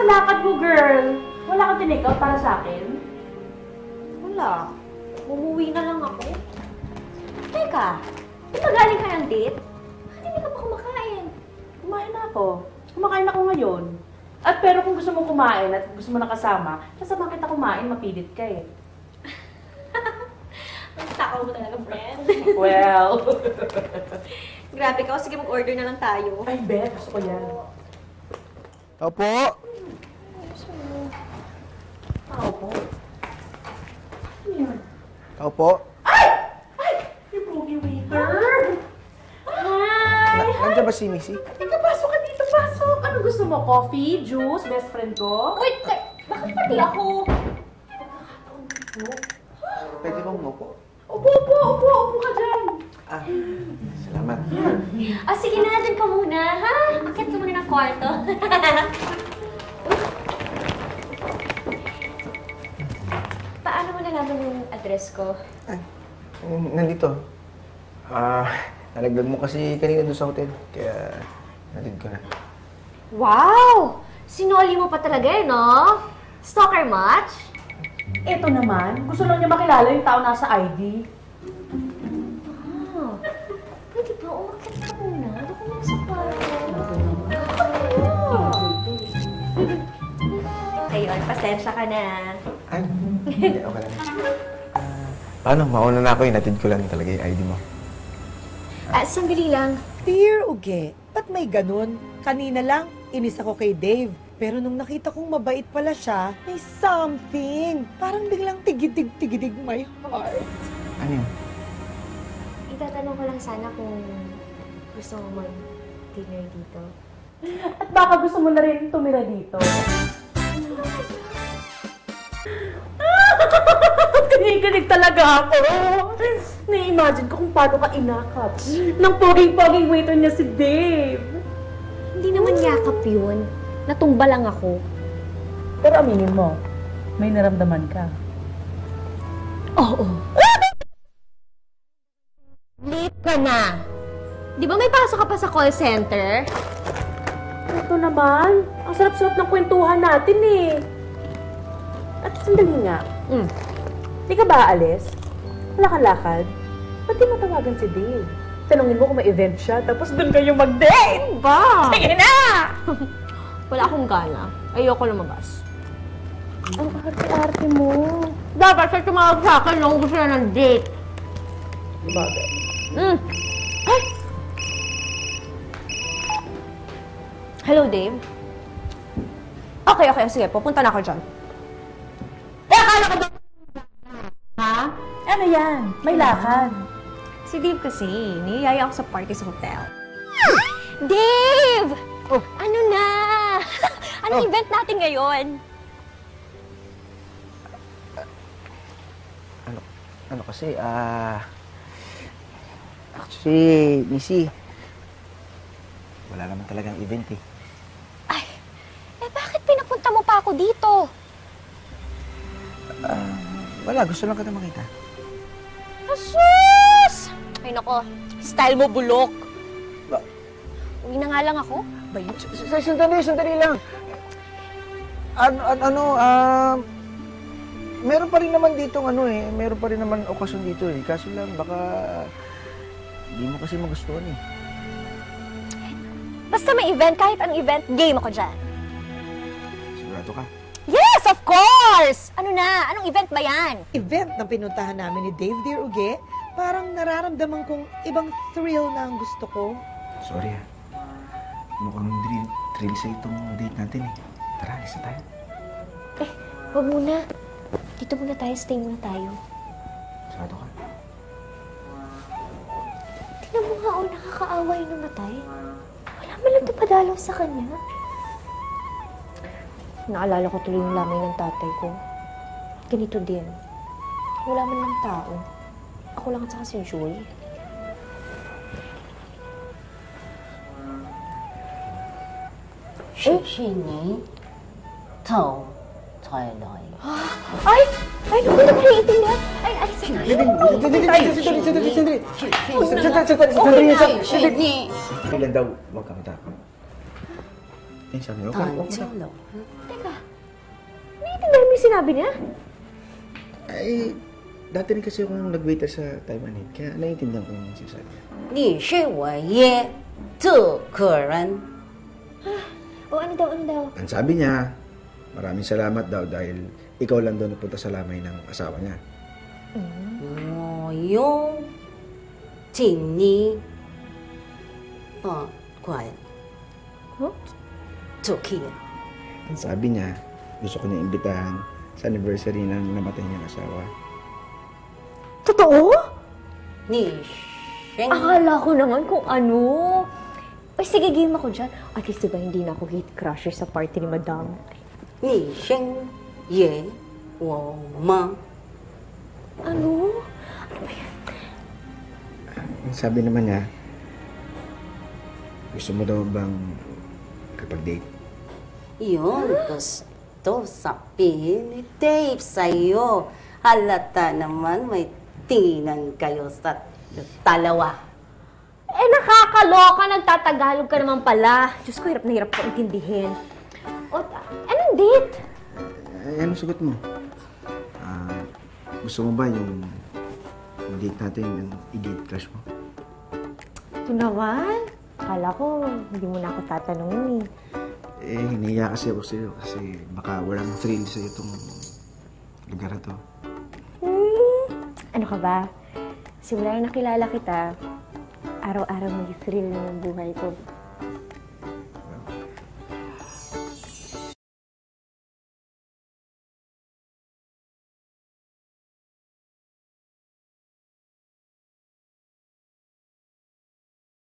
lakad mo, girl? Wala kang tinake-out para sa akin? Wala. Umuwi na lang ako. Teka, di ba galing ka ng date? Hindi ka pa kumakain. Kumain na ako. Kumakain ako ngayon. At pero kung gusto mo kumain at gusto mo nakasama, kasama kita kumain, mapilit ka eh. Ang takaw mo talaga, friend. Well. Grabe ka. Sige, mag-order na lang tayo. Ay, Bet. Gusto ko yan. Opo. Opo. Ano yan? Opo. Ay! Ay! Yung pogi waiter! Hi! Nandiyan ba si Missy? Teka, pasok ka dito, pasok! Ano gusto mo? Coffee? Juice? Best friend ko? Wait, bakit pati ako? Pwede bang upo? Upo ka dyan! Ah, salamat. Sige na, dyan ka muna, ha? Akit ka muna ng kwarto. Paano mo nalaman yung address ko? Ay, nandito. Nalaglag mo kasi kanina doon sa hotel. Kaya, natid ko na. Wow! Sinoli mo pa talaga eh, no? Stalker much? Ito naman, gusto lang niya makilala yung tao nasa ID. Pwede ba? Umakit ka muna. Doon ka muna sa kwarto. Ayun, pasensya ka na. Ay, hindi, okay lang. Paano? Mauna na ako eh. Natid ko lang talaga yung ID mo. Sandali lang. Dear Uge, ba't may ganun? Kanina lang, inis ako kay Dave. Pero nung nakita kong mabait pala siya, may something. Parang biglang tigidig my heart. Ano yun? Itatanong ko lang sana kung gusto mo mag-dinner dito. At baka gusto mo na rin tumira dito. Kinikilig talaga ako. Na-imagine ko kung paano ka inakap ng poging-poging waiter niya si Dave. Hindi naman yakap yun. Natumba lang ako. Pero aminin mo, may naramdaman ka. Oo. Late ka na. Di ba may pasok ka pa sa call center? Ito naman, ang sarap-sarap ng kwentuhan natin eh. At sandali nga, di ka ba aalis? Wala kang lakad? Ba't di matawagan si Dave? Tanungin mo kung may event siya, tapos doon kayo mag-date! Ba? Sige na! Wala akong gana. Ayoko lumabas. Ang arte-arte mo. Dapat siya tumawag sa akin nung gusto na ng date. Bagay. Ay! Hello, Dave? Okay. Sige, pupunta na ako dyan. Akala ko ba? Ha? Ano yan? May lakad. Si Dave kasi, niyayaya ako sa party sa hotel. Dave! Oh. Ano na? Anong event natin ngayon? Ano kasi, actually, Missy, wala naman talagang event eh. Ay, bakit pinapunta mo pa ako dito? Wala, gusto lang kita makita. Asus! Ay nako, style mo bulok. Ba? Uwi na nga lang ako. Sandali lang. Meron pa rin naman dito meron pa rin naman okasyon dito eh. Kaso lang, baka hindi mo kasi magustuhan eh. Basta may event, kahit anong event, game ako dyan. Sigurado ka? Yes, of course! Ano na? Anong event ba yan? Event na pinuntahan namin ni Dave, Dear Uge, parang nararamdaman kong ibang thrill na ang gusto ko. Sorry ah. Mukhang thrill sa itong date natin eh. Tara, alis na tayo. Huwag muna. Dito muna tayo, stay muna tayo. Sigurado ka? Tingnan mo nga, nakakaawa yung namatay. Wala man lang tumadalaw sa kanya. Naalala ko tuloy yung lamay ng tatay ko. Ganito din. Wala man lang tao. Ako lang at saka si Joy. 谢谢你投才來。 Ay! Ay, naku, hindi ko naiintindihan. Ay, sige. Sandali lang daw, huwag kang takot. Eh, sabi ko, okay. 放酒楼。 Teka, naiintindihan mo yung sinabi niya? Ay, dati rin kasi akong nag-waiter sa Taiwan eh. Kaya naiintindihan ko yung sinasabi niya. 你是我爷这客人。 O ano daw, ano daw? Ang sabi niya, maraming salamat daw dahil ikaw lang daw napunta sa lamay ng asawa niya. 我用请你快 Huh? 就可以。 Ang sabi niya, gusto ko niya imbitahan sa anniversary ng namatay niyang asawa. Totoo? 你生 Akala ko naman kung ano. Ay, sige, game ako dyan. At least diba hindi na ako gate crusher sa party ni Madam. 你生也我吗？ Ano? Ang sabi naman niya, gusto mo daw bang kapag-date? Yun, gusto sabihin ni Dave sa'yo. Halata naman may tinginan kayo sa dalawa. Eh, nakakaloka. Nagtatagalog ka naman pala. Diyos ko, hirap na hirap ko intindihin. O, anong date? Ay, anong sugot mo? Gusto mo ba yung date natin, yung i-date crush mo? Ito naman. Akala ko, hindi mo na ako tatanungin eh. Eh, hinihiya kasi ako sa'yo kasi baka walang thrill sa'yo itong lugar na to. Ano ka ba? Simula na nakilala kita, araw-araw may thrill na ng buhay ko.